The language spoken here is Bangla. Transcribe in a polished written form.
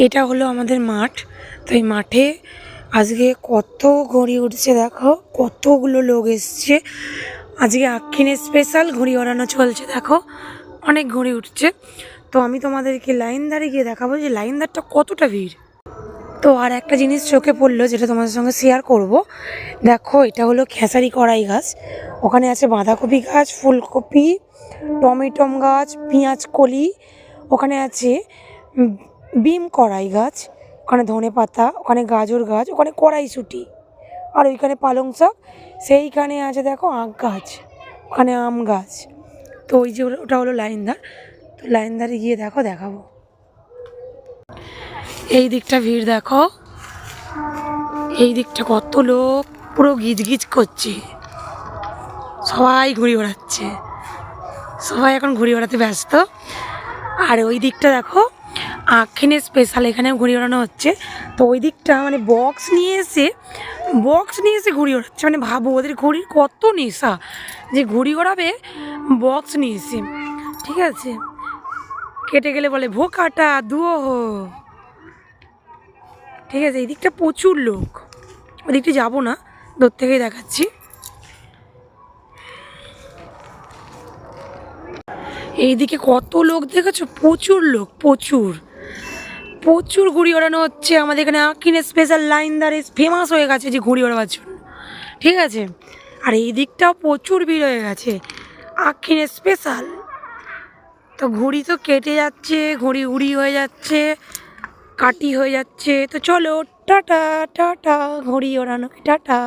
এটা হলো আমাদের মাঠ। তো এই মাঠে আজকে কত ঘুড়ি উঠছে, দেখো কতগুলো লোক এসছে। আজকে আক্ষিনের স্পেশাল ঘুড়ি ওড়ানো চলছে, দেখো অনেক ঘুড়ি উঠছে। তো আমি তোমাদেরকে লাইনদারে গিয়ে দেখাবো যে লাইনদারটা কতটা ভিড়। তো আর একটা জিনিস চোখে পড়লো যেটা তোমাদের সঙ্গে শেয়ার করব। দেখো এটা হলো খেসারি কড়াই গাছ, ওখানে আছে বাঁধাকপি গাছ, ফুলকপি, টমেটম গাছ, পেঁয়াজ কলি, ওখানে আছে বিম কড়াই গাছ, ওখানে ধনে পাতা, ওখানে গাজর গাছ, ওখানে কড়াইশুঁটি, আর ওইখানে পালং শাক, সেইখানে আছে দেখো আখ গাছ, ওখানে আম গাছ। তো ওই যে ওটা হলো লাইনদার। তো লাইনদারে গিয়ে দেখো দেখাবো। এই দিকটা ভিড় দেখো, এই দিকটা কত লোক, পুরো গিজগিজ করছে, সবাই ঘুড়ি ওড়াচ্ছে, সবাই এখন ঘুড়ি ওড়াতে ব্যস্ত। আর ওই দিকটা দেখো আক্ষিনের স্পেশাল, এখানে ঘুড়ি ওড়ানো হচ্ছে। তো ওই দিকটা মানে বক্স নিয়ে এসে ঘুড়ি ওড়াচ্ছে। মানে ভাবো ওদের ঘুড়ির কত নেশা যে ঘুড়ি ওড়াবে বক্স নিয়ে এসে, ঠিক আছে। কেটে গেলে বলে ভো কাটা দুও হো, ঠিক আছে। এই দিকটা প্রচুর লোক, ওই দিকটা যাবো না, দূর থেকেই দেখাচ্ছি। এইদিকে কত লোক দেখেছো, প্রচুর লোক, প্রচুর প্রচুর ঘুড়ি ওড়ানো হচ্ছে। আমাদের এখানে আক্ষিনের স্পেশাল লাইনদারে ফেমাস হয়ে গেছে যে ঘুড়ি ওড়াবার জন্য, ঠিক আছে। আর এই দিকটাও প্রচুর ভিড় হয়ে গেছে আক্ষিনের স্পেশাল। তো ঘুড়ি তো কেটে যাচ্ছে, ঘুড়ি উড়ি হয়ে যাচ্ছে, কাটি হয়ে যাচ্ছে। তো চলো টাটা টাটা, ঘুড়ি ওড়ানো টাটা।